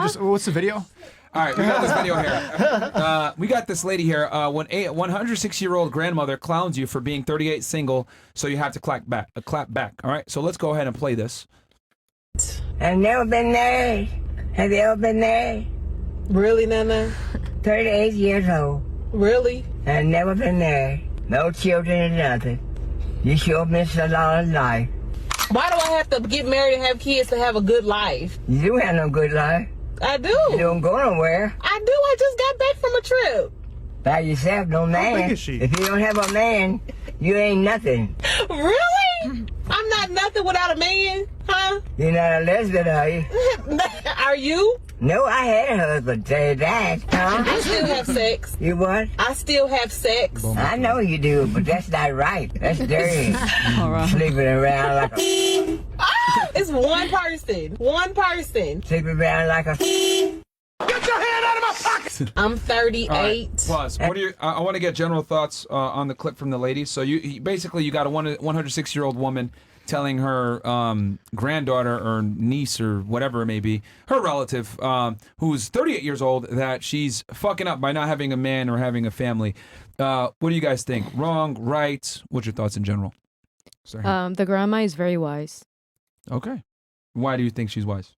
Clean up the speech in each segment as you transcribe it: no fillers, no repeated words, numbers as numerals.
What's the video? All right, we got this video here. We got this lady here. When a 106-year-old grandmother clowns you for being 38 single, so you have to clap back. All right, so let's go ahead and play this. I've never been married. Have you ever been married? Really, Nana? 38 years old. Really? I've never been married. No children or nothing. You sure missed a lot of life. Why do I have to get married and have kids to have a good life? You do have no good life. I do. You don't go nowhere. I do. I just got back from a trip. By yourself, no man. big is she? If you don't have a man, you ain't nothing. Really? I'm not nothing without a man, huh? You're not a lesbian, are you? Are you? No, I had a husband. Say that, huh? I still have sex. You what? I still have sex. I know you do, but that's not right. That's dirty. All right. Sleeping around like a... Ah, it's one person. One person. Sleeping around like a... Get your hand out of my pocket! I'm 38. All right, pause. What are your, I want to get general thoughts on the clip from the lady. So you basically you got a 106-year-old woman telling her granddaughter or niece or whatever it may be, her relative, who's 38 years old, that she's fucking up by not having a man or having a family. What do you guys think? Wrong, right? What's your thoughts in general? Sorry. The grandma is very wise. Okay. Why do you think she's wise?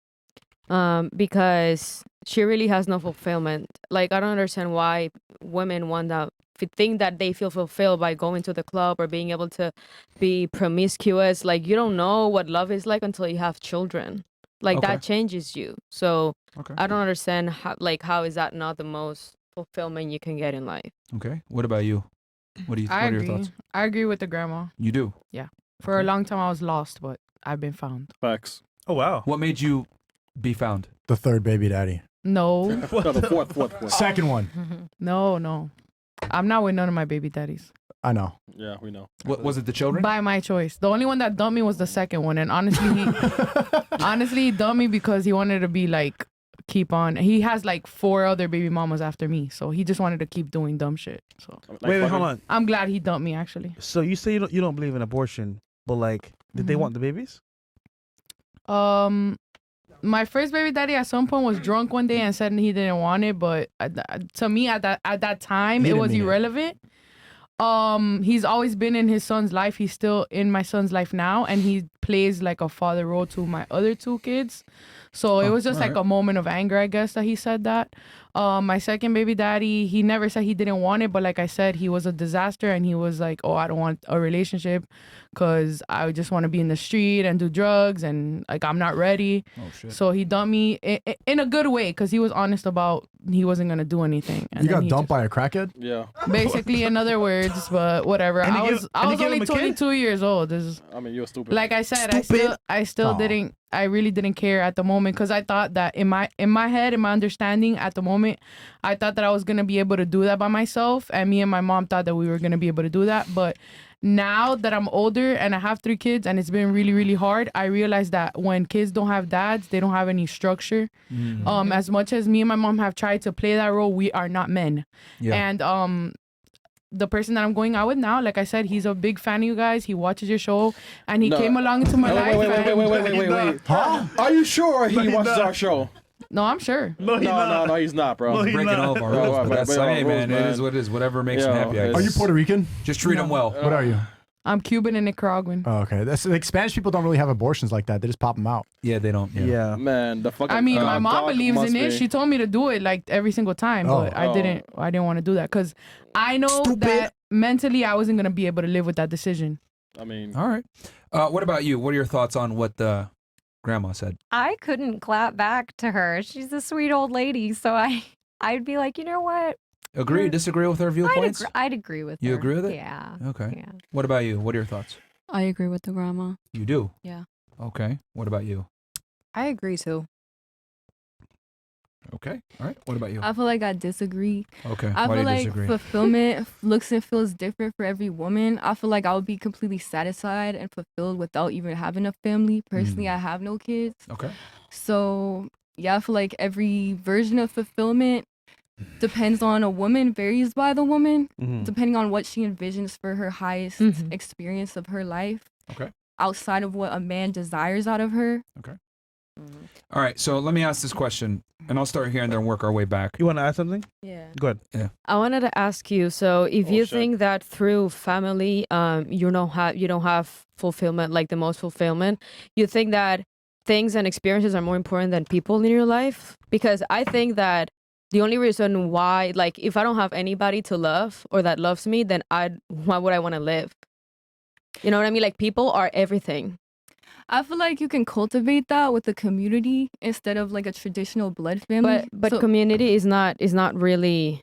Because she really has no fulfillment. Like, I don't understand why women want that, think that they feel fulfilled by going to the club or being able to be promiscuous. Like, you don't know what love is like until you have children. Like, that changes you. So I don't understand how is that not the most fulfillment you can get in life. Okay. What about you? What are your thoughts? I agree with the grandma. You do? Yeah. For a long time I was lost, but I've been found. Facts. Oh, wow. What made you be found? The third baby daddy. No. No, the fourth. Second one. No. I'm not with none of my baby daddies. I know. Yeah, we know. What was it? The children? By my choice. The only one that dumped me was the second one, and honestly, he dumped me because he wanted to be like keep on. He has like 4 other baby mamas after me, so he just wanted to keep doing dumb shit. So Like wait, hold on. I'm glad he dumped me actually. So you say you don't believe in abortion, but like, did they want the babies? My first baby daddy at some point was drunk one day and said he didn't want it, but to me at that time it was irrelevant. He's always been in his son's life. He's still in my son's life now, and he plays like a father role to my other 2 kids. So it was just like a moment of anger, I guess, that he said that. My second baby daddy, he never said he didn't want it, but like I said, he was a disaster, and he was like, oh, I don't want a relationship because I just want to be in the street and do drugs, and like I'm not ready. Oh, shit. So he dumped me in a good way because he was honest about he wasn't going to do anything. And you got dumped by a crackhead? Yeah. Basically, in other words, but whatever. I was only 22 years old. I mean, you're stupid. Like I said, I really didn't care at the moment because I thought that in my head, in my understanding at the moment, I thought that I was going to be able to do that by myself. And me and my mom thought that we were going to be able to do that. But now that I'm older and I have 3 kids and it's been really, really hard, I realized that when kids don't have dads, they don't have any structure. As much as me and my mom have tried to play that role, we are not men. Yeah. And the person that I'm going out with now, like I said, he's a big fan of you guys. He watches your show, and he came along into my life. Wait. Huh? Are you sure he watches our show? No, I'm sure. No, he's not, bro. Breaking all of our rules, but that's hey, man. It is what it is. Whatever makes him happy. Are you Puerto Rican? Just treat him well. What are you? I'm Cuban and Nicaraguan. Oh, okay. That's like Spanish people don't really have abortions like that. They just pop them out. Yeah, they don't. Yeah. Man, the fucking. I mean, my mom believes in it. She told me to do it like every single time, but I didn't want to do that because I know that mentally I wasn't gonna be able to live with that decision. I mean, all right. What about you? What are your thoughts on what the grandma said? I couldn't clap back to her. She's a sweet old lady, so I'd be like, you know what? Agree, disagree with her viewpoints? I'd agree with her. You agree with it? Yeah. Okay. Yeah. What about you? What are your thoughts? I agree with the grandma. You do? Yeah. Okay. What about you? I agree too. Okay. All right. What about you? I feel like I disagree. Okay. I Why feel do you like disagree? fulfillment looks and feels different for every woman. I feel like I would be completely satisfied and fulfilled without even having a family. Personally, I have no kids. Okay. So, yeah, I feel like every version of fulfillment depends on a woman, varies by the woman, depending on what she envisions for her highest experience of her life. Okay. Outside of what a man desires out of her. Okay. All right, so let me ask this question, and I'll start here and then work our way back. You want to add something? Yeah. Go ahead. Yeah. I wanted to ask you. So, if you think that through family, you don't have fulfillment, like the most fulfillment, you think that things and experiences are more important than people in your life? Because I think that the only reason why, like, if I don't have anybody to love or that loves me, then why would I want to live? You know what I mean? Like, people are everything. I feel like you can cultivate that with a community instead of like a traditional blood family. But community is not really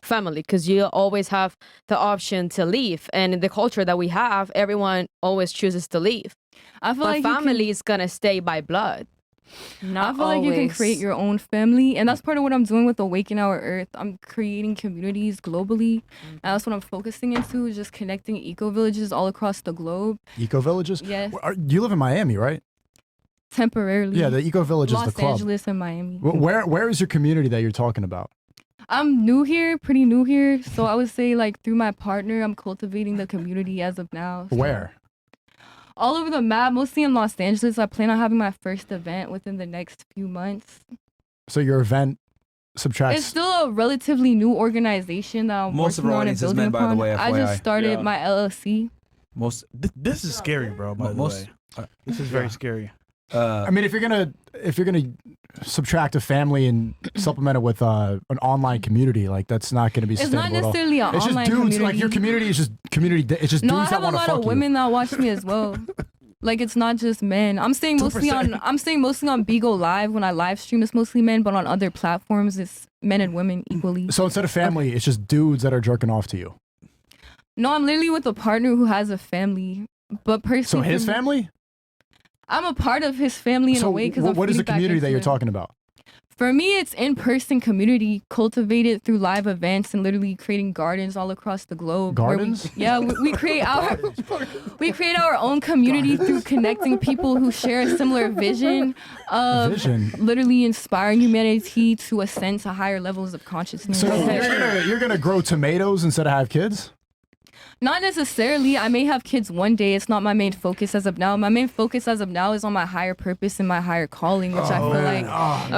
family, because you always have the option to leave, and in the culture that we have, everyone always chooses to leave. I feel but like family is gonna stay by blood. I feel like you can create your own family, and that's part of what I'm doing with Awaken Our Earth. I'm creating communities globally, and that's what I'm focusing into, is just connecting eco-villages all across the globe. Eco-villages? Yes. You live in Miami, right? Temporarily. Yeah, the eco-village is the club. Los Angeles and Miami. Where is your community that you're talking about? I'm new here, pretty new here, so I would say like through my partner, I'm cultivating the community as of now. So. Where? All over the map, mostly in Los Angeles. I plan on having my first event within the next few months. So your event subtracts... It's still a relatively new organization that I'm Most of working our on and audience is building men, by the upon. way, I FYI. just started my LLC. This is scary, bro. By the way, this is very scary. I mean, if you're gonna subtract a family and supplement it with an online community, like that's not gonna be It's sustainable. not necessarily an it's online just dudes. community. Like your community is just community. It's just No, dudes I have that a want to lot fuck of you. women that watch me as well. Like it's not just men. I'm saying mostly 2%. on Bigo Live when I live stream. It's mostly men, but on other platforms, it's men and women equally. So instead of family, it's just dudes that are jerking off to you. No, I'm literally with a partner who has a family, but personally. So his for me, family? I'm a part of his family in a way because what is the community that you're talking about? For me, it's in-person community cultivated through live events and literally creating gardens all across the globe. Gardens? We create our own community through connecting people who share a similar vision of literally inspiring humanity to ascend to higher levels of consciousness. So you're gonna grow tomatoes instead of have kids? Not necessarily. I may have kids one day. It's not my main focus as of now. My main focus as of now is on my higher purpose and my higher calling, which I feel like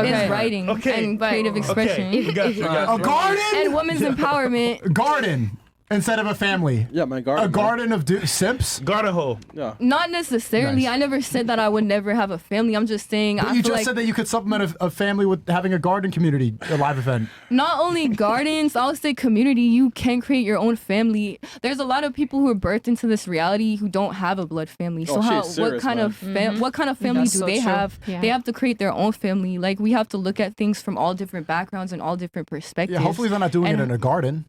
is writing and creative expression. A garden? And women's empowerment. Garden instead of a family. Yeah, my garden. A garden of simps? Garden hole. Yeah. Not necessarily. Nice. I never said that I would never have a family. I'm just saying. But I you feel just like said that you could supplement a family with having a garden community, a live event. not only gardens, I would say community. You can create your own family. There's a lot of people who are birthed into this reality who don't have a blood family. So what kind of family That's do so they true. have? Yeah. They have to create their own family. Like we have to look at things from all different backgrounds and all different perspectives. Yeah, hopefully they're not doing it in a garden.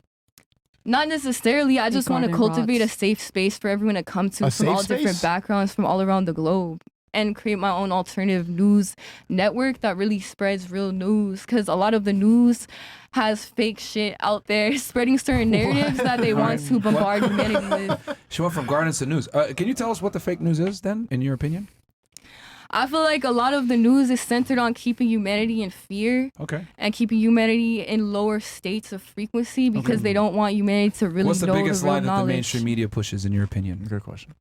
Not necessarily. I just want to garden cultivate rots. a safe space for everyone to come to A from safe all different space? backgrounds from all around the globe and create my own alternative news network that really spreads real news, because a lot of the news has fake shit out there spreading certain narratives that they want to bombard humanity with. She went from gardens to news. Can you tell us what the fake news is then, in your opinion? I feel like a lot of the news is centered on keeping humanity in fear and keeping humanity in lower states of frequency because they don't want humanity to really What's the know biggest the real lie that the knowledge. mainstream media pushes, in your opinion? Good question.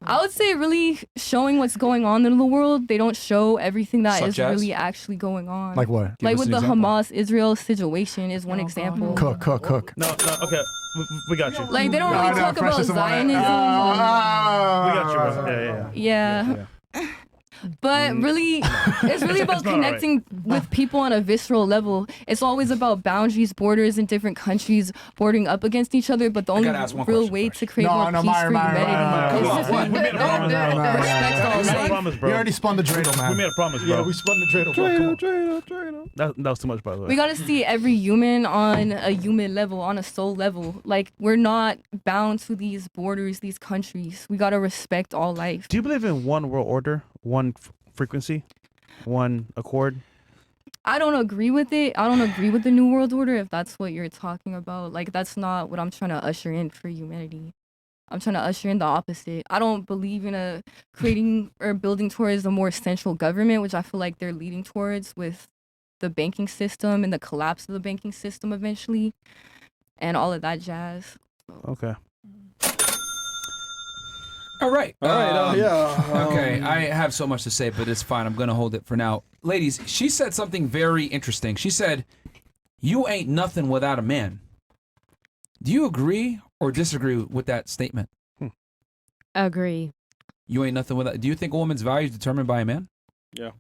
I would say really showing what's going on in the world. They don't show everything that is Such as? really actually going on. Like what? Like Give us with an the example. Hamas-Israel situation is one example. Cook. No, okay. We got you. Like they don't really talk about Zionism. We got you, bro. Yeah. But really, it's really about It's not all right. connecting with people on a visceral level. It's always about boundaries, borders in different countries bordering up against each other. But the only gotta ask one real question way first. to create more peace for humanity is to We made a promise, bro. respect all We made a life. promise, bro. You already spun the dreidel, man. We made a promise, bro. Yeah, we spun the dreidel, bro. Come on. That was too much, by the way. We gotta see every human on a human level, on a soul level. Like we're not bound to these borders, these countries. We gotta respect all life. Do you believe in one world order, one frequency, one accord? I don't agree with it. I don't agree with the New World Order if that's what you're talking about. Like that's not what I'm trying to usher in for humanity. I'm trying to usher in the opposite. I don't believe in creating or building towards a more central government, which I feel like they're leading towards with the banking system and the collapse of the banking system eventually and all of that jazz. Okay. All right. Yeah. Okay, I have so much to say, but it's fine. I'm going to hold it for now. Ladies, she said something very interesting. She said, you ain't nothing without a man. Do you agree or disagree with that statement? Agree. You ain't nothing without... Do you think a woman's value is determined by a man? Yeah.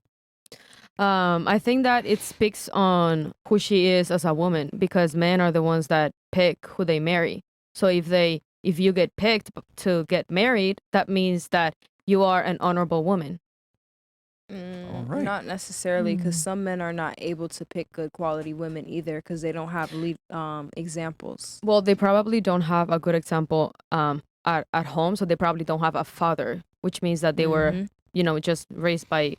I think that it speaks on who she is as a woman, because men are the ones that pick who they marry. So if you get picked to get married, that means that you are an honorable woman. All right. Not necessarily, because some men are not able to pick good quality women either, because they don't have examples. Well, they probably don't have a good example at home, so they probably don't have a father, which means that they were, just raised by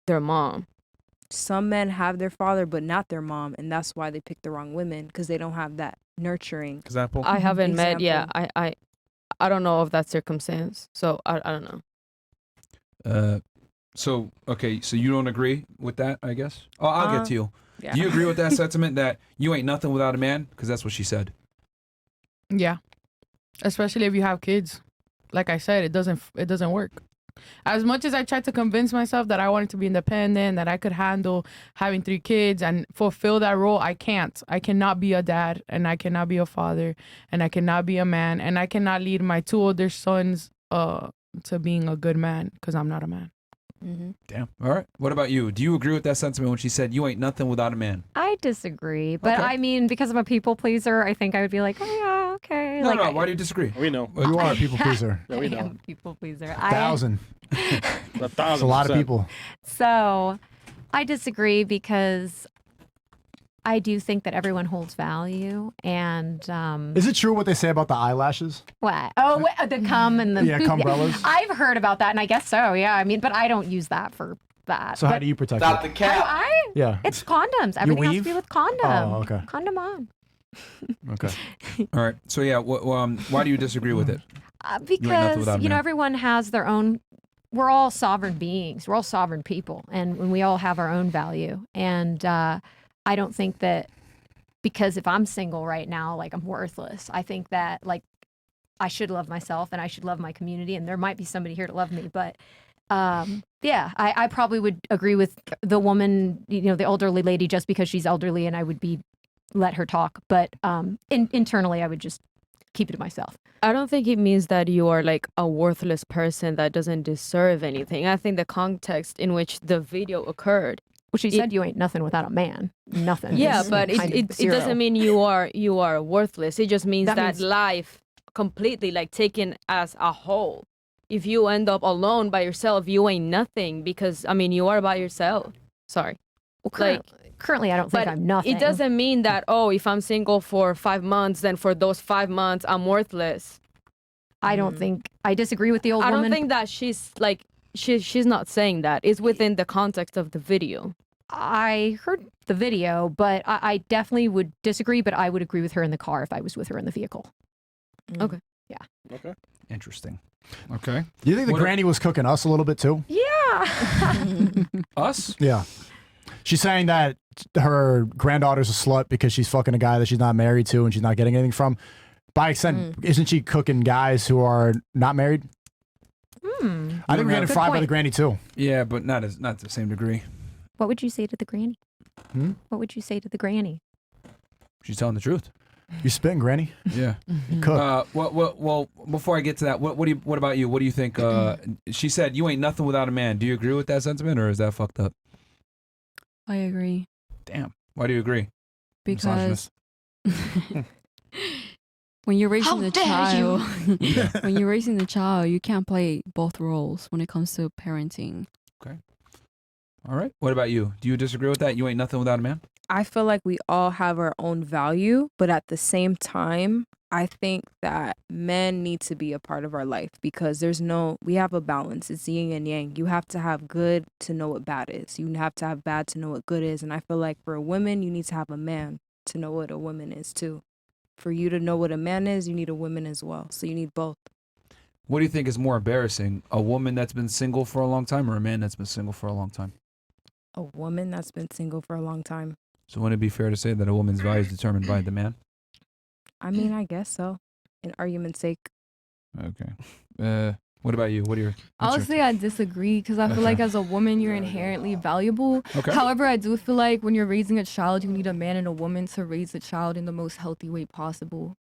their mom. Some men have their father, but not their mom, and that's why they pick the wrong women, because they don't have that nurturing example. I haven't met. Yeah, I don't know of that circumstance, so I don't know. So you don't agree with that, I guess? Oh, I'll get to you. Yeah. Do you agree with that sentiment that you ain't nothing without a man? Because that's what she said. Yeah. Especially if you have kids. Like I said, it doesn't work. As much as I tried to convince myself that I wanted to be independent, that I could handle having 3 kids and fulfill that role, I can't. I cannot be a dad, and I cannot be a father, and I cannot be a man, and I cannot lead my 2 older sons to being a good man, because I'm not a man. Damn. All right. What about you? Do you agree with that sentiment when she said you ain't nothing without a man? I disagree, but I mean, because I'm a people pleaser, I think I would be like, oh yeah, okay. No, why do you disagree? We know. You are a people pleaser. Yeah, we I know. am a people pleaser. 1,000. That's a lot of people. So I disagree because I do think that everyone holds value, and Is it true what they say about the eyelashes? what? Oh, the cum and the Yeah, cumbrellas. I've heard about that, and I guess so. Yeah, I mean, but I don't use that for that. So how do you protect it? the cat. Yeah. It's condoms. Everything has to weave? be with condom. Oh, okay. Condom on. Okay. All right. So yeah, why do you disagree with it? Because without a man. everyone has their own. We're all sovereign beings. We're all sovereign people, and we all have our own value. And I don't think that because if I'm single right now, like I'm worthless. I think that like I should love myself and I should love my community, and there might be somebody here to love me. But yeah, I probably would agree with the woman, the elderly lady, just because she's elderly, and I would let her talk. But internally, I would just keep it to myself. I don't think it means that you are like a worthless person that doesn't deserve anything. I think the context in which the video occurred. Well, she said you ain't nothing without a man. Nothing. Yeah, It's but kind of it zero. doesn't mean you are worthless. It just means That that means- life completely, like taken as a whole. If you end up alone by yourself, you ain't nothing, because I mean you are by yourself. Sorry. Well, currently, I don't think but I'm nothing. It doesn't mean that, if I'm single for 5 months, then for those 5 months I'm worthless. I don't think I disagree with the old I woman. don't think that she's like she's not saying that. It's within the context of the video. I heard the video, but I definitely would disagree. But I would agree with her in the car if I was with her in the vehicle. Okay. Yeah. Okay. Interesting. Okay. Do you think the granny was cooking us a little bit too? Yeah. Us? Yeah. She's saying that her granddaughter's a slut because she's fucking a guy that she's not married to and she's not getting anything from. By extent, isn't she cooking guys who are not married? I think we're getting fried by the granny too. Yeah, but not to the same degree. What would you say to the granny? What would you say to the granny? She's telling the truth. You spitting, granny? Yeah. You cook. Well, before I get to that, what about you? What do you think? She said you ain't nothing without a man. Do you agree with that sentiment, or is that fucked up? I agree. Damn. Why do you agree? Because when you're raising the child, when you're raising the child, you can't play both roles when it comes to parenting. Okay. All right. What about you? Do you disagree with that? You ain't nothing without a man? I feel like we all have our own value, but at the same time, I think that men need to be a part of our life because we have a balance. It's yin and yang. You have to have good to know what bad is. You have to have bad to know what good is. And I feel like for a woman, you need to have a man to know what a woman is too. For you to know what a man is, you need a woman as well. So you need both. What do you think is more embarrassing? A woman that's been single for a long time or a man that's been single for a long time? A woman that's been single for a long time. So wouldn't it be fair to say that a woman's value is determined by the man? I mean, I guess so. In argument's sake. Okay. What about you? What are your? I would say I disagree because I feel like as a woman, you're inherently valuable. However, I do feel like when you're raising a child, you need a man and a woman to raise the child in the most healthy way possible.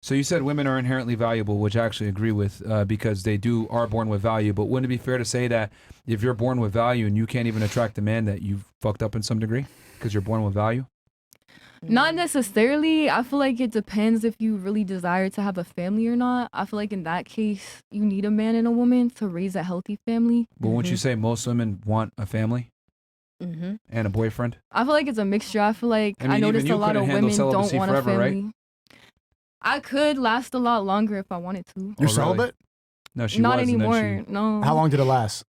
So you said women are inherently valuable, which I actually agree with because they are born with value. But wouldn't it be fair to say that if you're born with value and you can't even attract a man, that you've fucked up in some degree because you're born with value? Not necessarily. I feel like it depends if you really desire to have a family or not. I feel like in that case, you need a man and a woman to raise a healthy family. But wouldn't you say most women want a family and a boyfriend? I feel like it's a mixture. I feel like I mean, noticed even a you lot of couldn't handle women don't celibacy want forever, a right? family. I could last a lot longer if I wanted to. You're celibate? No, she Not was, and then anymore. No. How long did it last?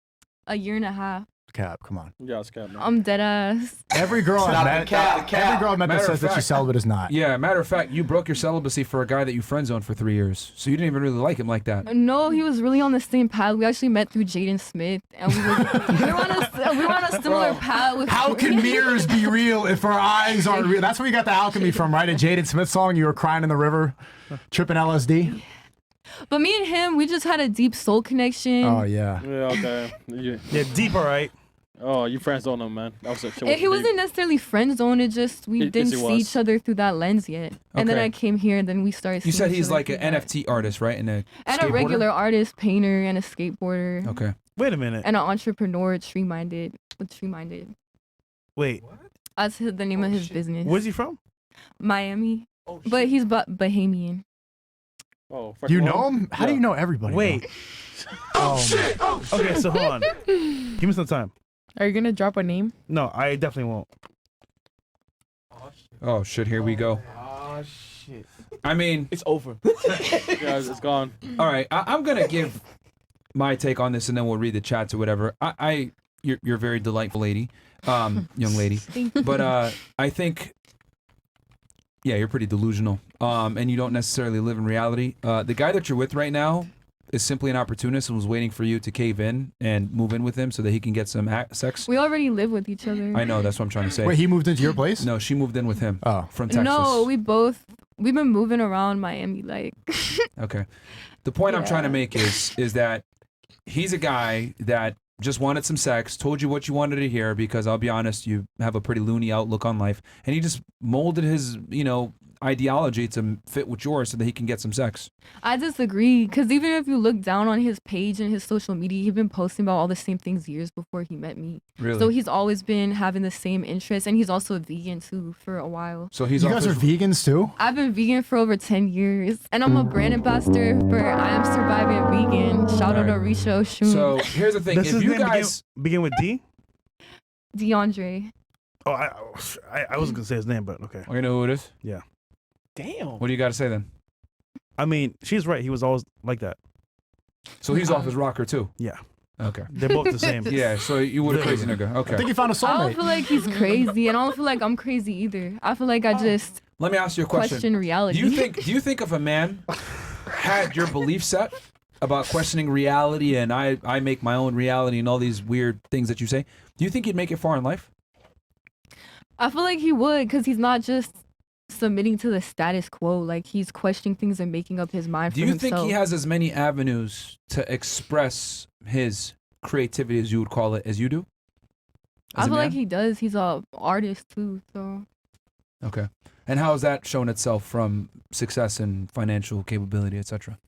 A year and a half. Cap, come on. Yeah, it's cap, man. I'm dead ass. Every girl I met, every girl I met that says that she's celibate is not. Yeah, matter of fact, you broke your celibacy for a guy that you friend zoned for 3 years, so you didn't even really like him like that. No, he was really on the same path. We actually met through Jaden Smith, and we were on a similar path. With How can mirrors be real if our eyes aren't real? That's where you got the alchemy from, right? A Jaden Smith song, you were crying in the river, tripping LSD. But me and him, we just had a deep soul connection. Oh, yeah. Yeah, okay. Yeah, deep, all right. Oh, you friends don't know, man. That was a shit. And he wasn't necessarily friend zoned. It just we didn't he see was. each other through that lens yet. And then Okay. I came here, and then we started. You said seeing each he's other like through an that. NFT artist, right? And a regular artist, painter, and a skateboarder. Okay. Wait a minute. And an entrepreneur, tree minded. Wait. That's the name of his business. Where's he from? Miami. But he's Bahamian. Oh, You know him? How do you know everybody? Wait. Okay, so hold on. Give me some time. Are you gonna drop a name? No, I definitely won't. Oh shit! Here we go. Oh shit! I mean, it's over. Yeah, it's gone. All right, I'm gonna give my take on this, and then we'll read the chats or whatever. You're a very delightful lady, young lady. Thank you. But I think, yeah, you're pretty delusional, and you don't necessarily live in reality. The guy that you're with right now is simply an opportunist and was waiting for you to cave in and move in with him so that he can get some sex. We already live with each other. I know, that's what I'm trying to say. Wait, he moved into your place? No, she moved in with him. Oh, from Texas. No, we've been moving around Miami like. Okay. The point I'm trying to make is that he's a guy that just wanted some sex, told you what you wanted to hear because I'll be honest, you have a pretty loony outlook on life, and he just molded his, ideology to fit with yours so that he can get some sex. I disagree because even if you look down on his page and his social media, he's been posting about all the same things years before he met me. Really? So he's always been having the same interests, and he's also a vegan too for a while. So he's you guys are vegans too? I've been vegan for over 10 years, and I'm a brand ambassador for I Am Surviving Vegan. Shout out to Risha Oshun. So here's the thing: Does if his you name guys begin with D? DeAndre. Oh, I wasn't gonna say his name, but okay. You know who it is? Yeah. Damn. What do you got to say then? I mean, she's right. He was always like that. So he's off his rocker too. Yeah. Okay. They're both the same. Yeah. So you were a crazy nigga. Okay. I think you found a I don't soulmate. feel like he's crazy, and I don't feel like I'm crazy either. I feel like I just Let me ask you a question. reality. Do you think if a man had your belief set about questioning reality and I make my own reality and all these weird things that you say, do you think he'd make it far in life? I feel like he would, because he's not just submitting to the status quo. Like, he's questioning things and making up his mind Do for you himself. think he has as many avenues to express his creativity, as you would call it, as you do? I As a feel like man? he does. He's a artist too, so. Okay. And how has that shown itself from success and financial capability, etc.?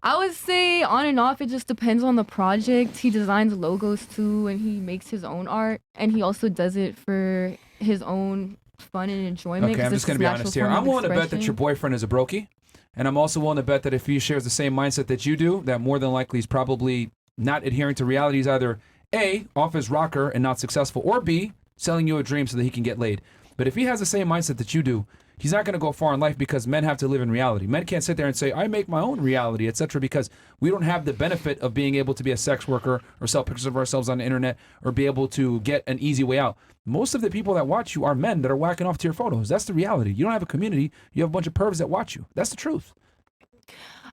I would say on and off, it just depends on the project. He designs logos too, and he makes his own art, and he also does it for his own fun and enjoyment. Okay, I'm just going to be honest here. I'm willing to bet that your boyfriend is a brokey, and I'm also willing to bet that if he shares the same mindset that you do, that more than likely he's probably not adhering to reality. He's either A, off his rocker and not successful, or B, selling you a dream so that he can get laid. But if he has the same mindset that you do, he's not going to go far in life because men have to live in reality. Men can't sit there and say, I make my own reality, etc., because we don't have the benefit of being able to be a sex worker or sell pictures of ourselves on the internet or be able to get an easy way out. Most of the people that watch you are men that are whacking off to your photos. That's the reality. You don't have a community. You have a bunch of pervs that watch you. That's the truth.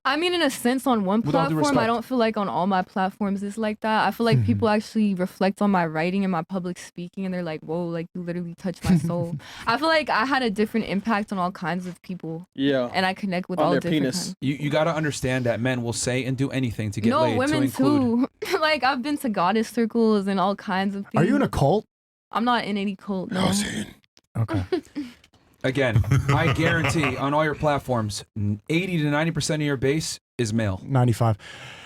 I mean, in a sense, on one With all due platform, I respect. don't feel like on all my platforms it's like that. I feel like people actually reflect on my writing and my public speaking, and they're like, "Whoa, like you literally touched my soul." I feel like I had a different impact on all kinds of people. Yeah. And I connect with On all their different penis. kinds. You got to understand that men will say and do anything to get No, laid. women to include. too. Like I've been to goddess circles and all kinds of things. Are you in a cult? I'm not in any cult. No. Okay. Again, I guarantee on all your platforms, 80 to 90% of your base is male. 95.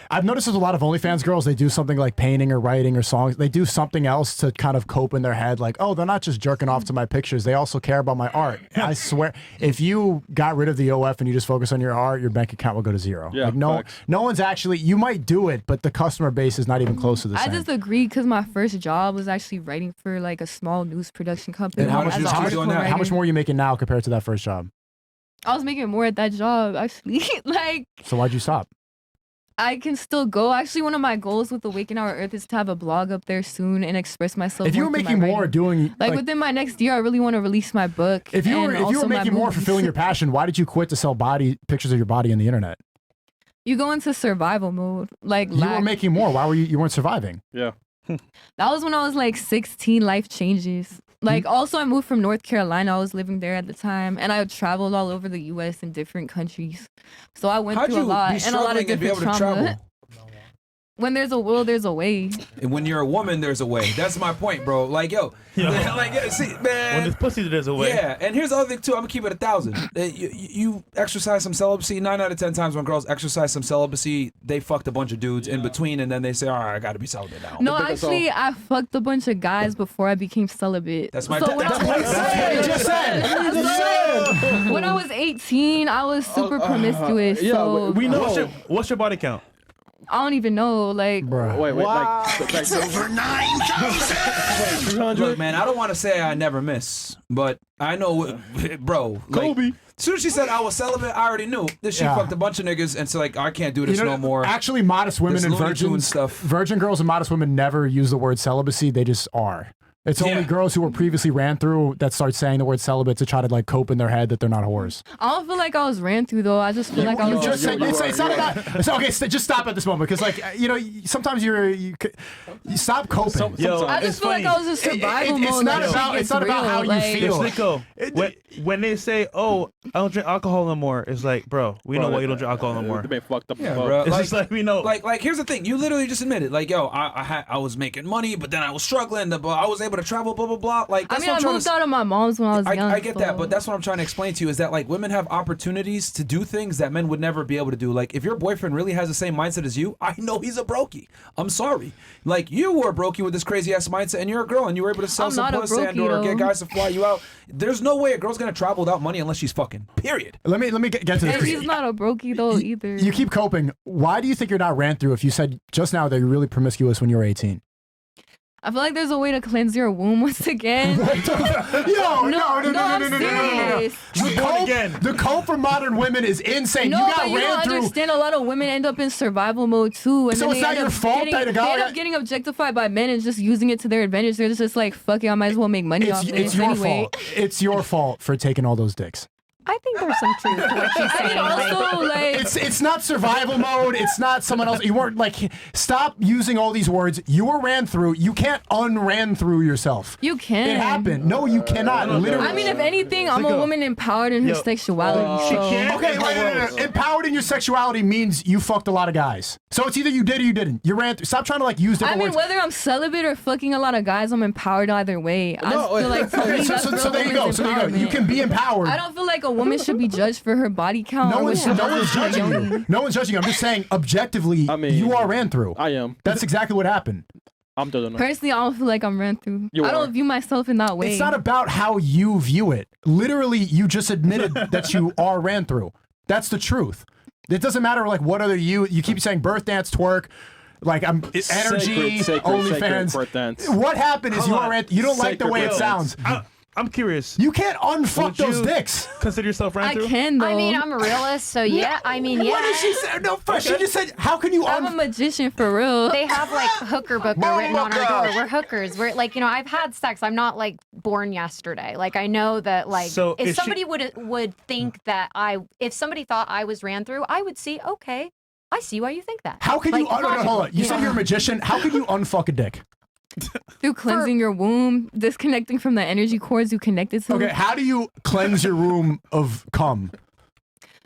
I've noticed there's a lot of OnlyFans girls, they do something like painting or writing or songs. They do something else to kind of cope in their head. Like, oh, they're not just jerking off to my pictures. They also care about my art. I swear, if you got rid of the OF and you just focus on your art, your bank account will go to zero. Yeah, like, no, facts. no one's actually, you might do it, but the customer base is not even close to the I same. just agreed because my first job was actually writing for like a small news production company. And how much, as an article how writer. much more are you making now compared to that first job? I was making more at that job actually. Like So why'd you stop? I can still go. Actually, one of my goals with Awaken Our Earth is to have a blog up there soon and express myself. If you were more through making my more writing. doing like within my next year, I really want to release my book. if you and were if you also were my making more movies. fulfilling your passion, why did you quit to sell pictures of your body on the internet? You go into survival mode. Like You were making more. Why were you weren't surviving? Yeah. that was when I was like 16. Life changes. Like also, I moved from North Carolina. I was living there at the time, and I traveled all over the U.S. in different countries. So I went How'd through a you lot be and a lot of struggling and be different able to trauma. travel? When there's a will, there's a way. And when you're a woman, there's a way. That's my point, bro. Like, yo, like, see, man. When there's pussy, there's a way. Yeah, and here's the other thing too. I'm gonna keep it 1,000. You exercise some celibacy. 9 out of 10 times when girls exercise some celibacy, they fucked a bunch of dudes in between, and then they say, "All right, I got to be celibate now." No, actually, I fucked a bunch of guys before I became celibate. That's my. So when that's I what was- he said. You just said. When I was 18, I was super promiscuous. Yeah, so we know. What's your body count? I don't even know. Like, Wait, like Over 9,000. Look, man, I don't want to say I never miss, but I know, bro. Kobe. Like, as soon as she said I was celibate, I already knew that she Yeah. fucked a bunch of niggas, and so like I can't do this no more. Actually, modest women This and Looney Tunes virgin stuff. virgin girls and modest women never use the word celibacy. They just are. It's only Yeah. girls who were previously ran through that start saying the word celibate to try to like cope in their head that they're not whores. I don't feel like I was ran through though. I just feel like I You was. just said it's not about. So, okay, just stop at this moment because like sometimes you stop coping. Yo, I just it's feel funny. like I was in survival it's mode. not like, about- shit it's not gets about real, how you like- feel. Sneako, when they say, "Oh, I don't drink alcohol no more," it's like, bro, we know why you don't drink alcohol no more. They been fucked up. Yeah, fuck. bro. It's just like we know. Like here's the thing. You literally just admitted, like, yo, I was making money, but then I was struggling. But I was able to travel, blah blah blah. Like, I that's mean, what I'm I trying moved to. out of my mom's when I was young. I get that, so- but that's what I'm trying to explain to you is that like women have opportunities to do things that men would never be able to do. Like if your boyfriend really has the same mindset as you, I know he's a brokey. I'm sorry. Like you were a brokey with this crazy ass mindset, and you're a girl, and you were able to sell I'm some not a pussy and brokey, or get though. guys to fly you out. There's no way a girl's gonna travel without money unless she's fucking. Period. Let me get to And this. he's not a brokey though either. You keep coping. Why do you think you're not ran through? If you said just now that you're really promiscuous when you were 18. I feel like there's a way to cleanse your womb once again. No, I'm serious. The cope for modern women is insane. No, you got but you ran don't through. understand. A lot of women end up in survival mode too, and So then it's they not end your up fault getting, that a they guy- end up getting objectified by men and just using it to their advantage. They're just like, fuck it, I might as well make money off It's it your anyway. fault. It's your fault for taking all those dicks. I think there's some truth to what she's I saying. mean, also like, It's not survival mode. It's not someone else. You weren't like. Stop using all these words. You were ran through. You can't unran through yourself. you can. It happened. No, you cannot. Literally. I mean, if anything, I'm a woman empowered in her sexuality. she so. can't. Okay, wait. Empowered in your sexuality means you fucked a lot of guys. So it's either you did or you didn't. You ran through. Stop trying to like use I different mean, words. whether I'm celibate or fucking a lot of guys, I'm empowered either way. I just feel like for Okay, me, so that's real there you go. woman's So there you go. You empowerment. can be empowered. I don't feel like a woman should be judged for her body count. No or one's what she no does one's with her judging yoni. you. No one's judging you. I'm just saying objectively, you are ran through. I am. That's exactly what happened. I'm doing it. Personally, I don't feel like I'm ran through. You I are. don't view myself in that way. It's not about how you view it. Literally, you just admitted that you are ran through. That's the truth. It doesn't matter like what other you keep saying birth dance, twerk, like I'm energy, Sacred OnlyFans. birth dance. What happened is Hold you on. are ran. You don't like the Sacred way it birth sounds. I'm curious. You can't unfuck Would those you dicks. Consider yourself ran I through? can though. I mean, I'm a realist, so yeah. I mean, yeah. What did she say? No, first she just said, how can you I'm a magician for real. They have like hooker booker written on our door. We're hookers. We're like, I've had sex. I'm not like born yesterday. Like I know that like So if is somebody would think that if somebody thought I was ran through, I would see, okay, I see why you think that. How can like, you? No, hold on. You said yeah. you're a magician. How can you unfuck a dick? Through cleansing your womb, disconnecting from the energy cords you connected to. Okay, how do you cleanse your room of cum?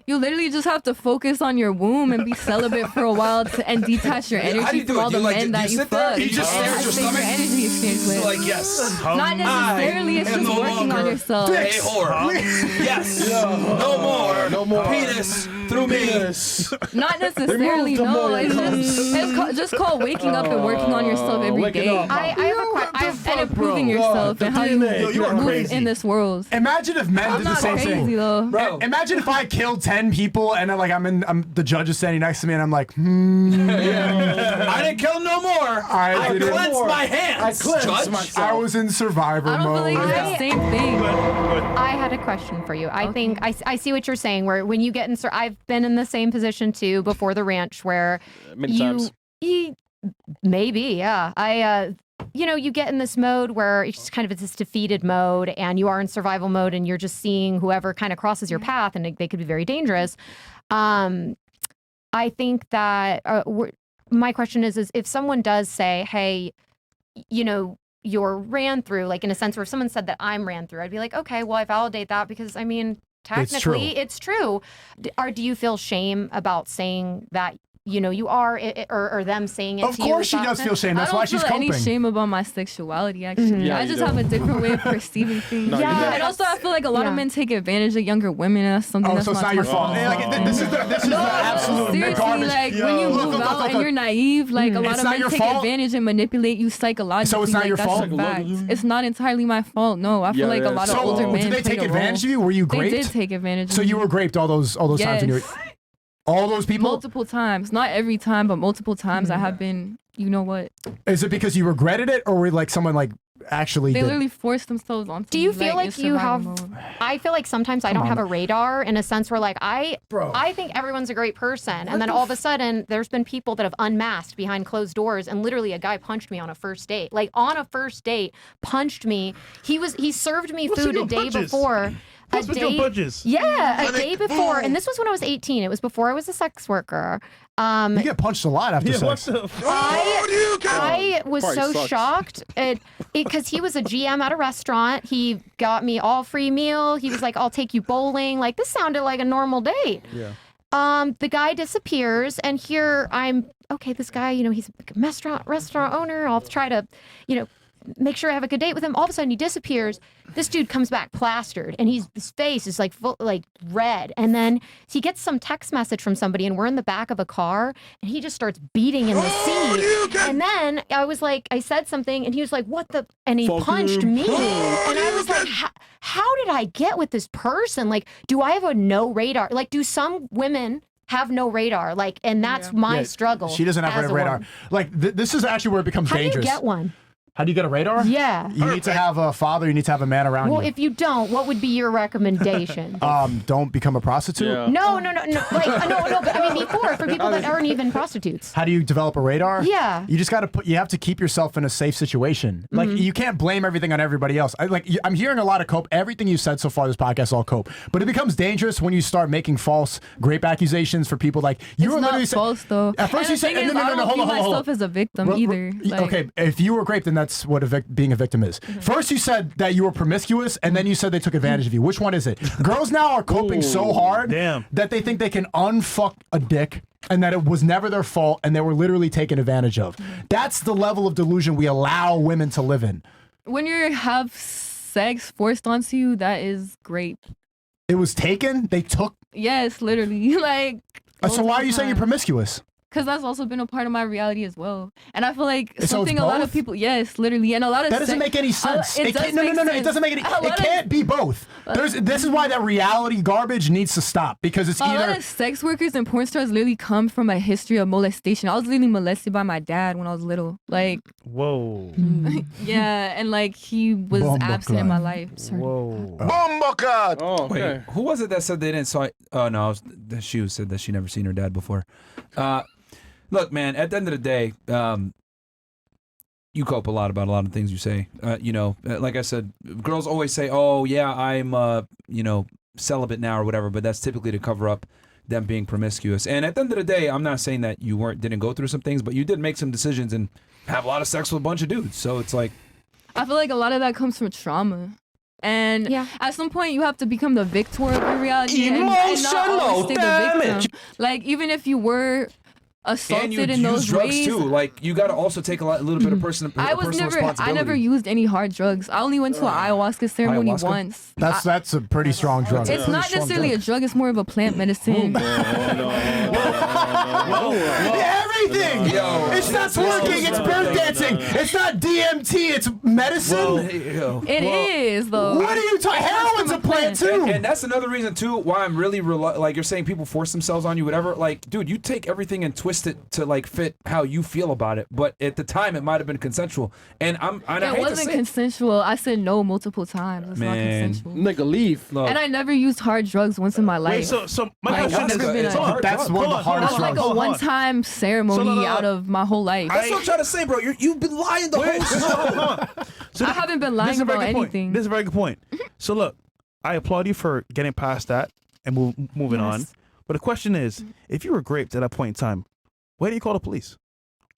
You literally just have to focus on your womb and be celibate for a while and detach your How do energy you do from it? all Do the you, like, men do you that you sit there? fuck. You just stare at your Activate stomach? your energy exchange with. Like, yes. Not necessarily. It's just working on yourself. A whore. Yes. No more. No more. Penis through me. Not necessarily. Remove the No, motor it's just called waking up and working on yourself every waking day. up. I have a question. And improving yourself the and how you DNA, you are move crazy. in this world. Imagine if men I'm did the not same crazy thing. though. Bro. Imagine if I killed 10 people and then, like I'm the judge is standing next to me and I'm like, I didn't kill no more. I didn't. cleansed my hands. I cleansed Judge. myself. I was in survivor I don't mode. believe it's the same thing. I had a question for you. I think I see what you're saying. Where when you get in, I've been in the same position too before the ranch, where Many times. Maybe, yeah. You get in this mode where it's just kind of this defeated mode, and you are in survival mode, and you're just seeing whoever kind of crosses your path, and they could be very dangerous. I think that my question is if someone does say, hey, you're ran through, like in a sense where if someone said that I'm ran through, I'd be like, okay, well, I validate that because I mean, technically it's true. Do you feel shame about saying that, you are, or them saying it Of to you? course she does feel shame. That's why she's I don't feel coping. any shame about my sexuality, actually. Yeah, I you just do. have a different way of perceiving things. No, you don't. And also, I feel like a lot of men take advantage of younger women, and that's something Oh, that's so it's not your fault. Hey, like, this is the absolute Seriously, garbage. like when you move out and you're naive, like a lot It's of not men your take fault? advantage and manipulate you psychologically. So it's not like, your that's fault? a fact. It's not entirely my fault. No, I feel like a lot of older men. did they take played a advantage of role. you? Were you They raped? did take advantage of So me. you were raped all those times when you were. All those people? Multiple times. Not every time, but multiple times I have been, you know what? Is it because you regretted it, or were like someone like actually They did? literally forced themselves onto Do you me, feel like in you survival have? mode. I feel like sometimes I don't have a radar in a sense where like I think everyone's a great person, and then all of a sudden there's been people that have unmasked behind closed doors, and literally a guy punched me on a first date. Like on a first date, punched me. He served me What's food with a day your punches? before. What's with your punches? Yeah, a day before, and this was when I was 18. It was before I was a sex worker. You get punched a lot after sex. I was Party so sucks. shocked because he was a GM at a restaurant. He got me all free meal. He was like, "I'll take you bowling." Like this sounded like a normal date. Yeah. The guy disappears, and here I'm. Okay, this guy, he's a restaurant owner. I'll try to, make sure I have a good date with him. All of a sudden, he disappears. This dude comes back plastered, and his face is like full, like red. And then he gets some text message from somebody, and we're in the back of a car, and he just starts beating in the seat. And then I said something, and he was like, "What the?" And he punched me, and I was like, "How did I get with this person? Like, do I have a no radar? Like, do some women?" Have no radar, like, and that's my struggle. She doesn't have as a radar. woman. Like this is actually where it becomes How dangerous. do you get one? How do you get a radar? Yeah. You need to have a father. You need to have a man around Well, you. if you don't, what would be your recommendation? Don't become a prostitute. No. Like, no. But I mean, before for people that aren't even prostitutes. How do you develop a radar? Yeah. You just got to you have to keep yourself in a safe situation. Like you can't blame everything on everybody else. I'm hearing a lot of cope. Everything you said so far this podcast all cope. But it becomes dangerous when you start making false rape accusations for people. Like you It's were not literally false though. At first And you the said thing is, I don't view myself as a victim either. Like, Okay, if you were raped, then that's what being a victim is. First, you said that you were promiscuous, and then you said they took advantage of you. Which one is it? Girls now are coping so hard that they think they can unfuck a dick, and that it was never their fault, and they were literally taken advantage of. That's the level of delusion we allow women to live in. when you have sex forced onto you, that is great. It was taken. They took. Yes, literally. Like. So why are you saying you're promiscuous? Because that's also been a part of my reality as well. And I feel like So it's something a lot of both? people, yes, literally. And a lot of That doesn't make any sense. It does No, make it sense. doesn't make any. A lot It of- can't be both. This is why that reality garbage needs to stop because it's a lot either. of sex workers and porn stars literally come from a history of molestation. I was literally molested by my dad when I was little. Like, whoa. yeah, and like he was absent in my life. Whoa. Bumblecud! Oh, okay. Wait, who was it that said they didn't saw it? Oh, no, she said that she never seen her dad before. Look, man, at the end of the day, you cope a lot about a lot of things you say. Like I said, girls always say, oh, yeah, I'm, celibate now or whatever, but that's typically to cover up them being promiscuous. And at the end of the day, I'm not saying that you didn't go through some things, but you did make some decisions and have a lot of sex with a bunch of dudes. So it's like, I feel like a lot of that comes from trauma. And at some point, you have to become the victor of your reality and not always stay the victim. Like, even if you were assaulted and you in those use drugs ways. too. Like, you got to also take a little bit of personal responsibility. I never used any hard drugs. I only went to an ayahuasca ceremony Ayahuasca? once. That's a pretty strong drug. It's not necessarily a drug. It's more of a plant medicine. Everything. It's not twerking. It's bird dancing. It's not DMT. It's medicine. It is though. What are you talking? Heroin's a plant too. And that's another reason too why I'm really like you're saying people force themselves on you, whatever. Like, dude, you take everything and twist it to like fit how you feel about it. But at the time, it might have been consensual. And it wasn't consensual. I said no multiple times. It's not consensual. Nigga, leave. And I never used hard drugs once in my life. So my question is, that's one of the hardest drugs. Like a one-time ceremony out of my whole life. That's what I'm trying to say, bro. You've been lying the whole show. I haven't been lying about anything. This is a very good point. So look, I applaud you for getting past that and moving on. But the question is, if you were raped at that point in time, why do you call the police?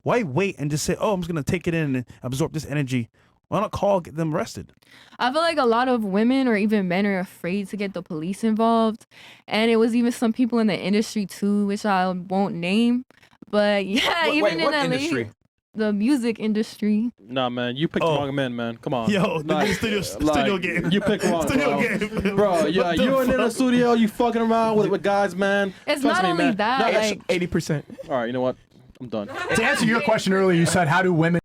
Why wait and just say, oh, I'm just going to take it in and absorb this energy? Why not get them arrested? I feel like a lot of women or even men are afraid to get the police involved. And it was even some people in the industry too, which I won't name. But yeah, even in LA, industry? The music industry. Nah, man, you picked the wrong man, man. Come on. Yo, the studio game. You picked wrong, studio game. Bro, yeah, you in the studio, you fucking around with guys, man. It's Trust not me, only man. that, No, like 80%. All right, you know what? I'm done. To answer your question earlier, you said, how do women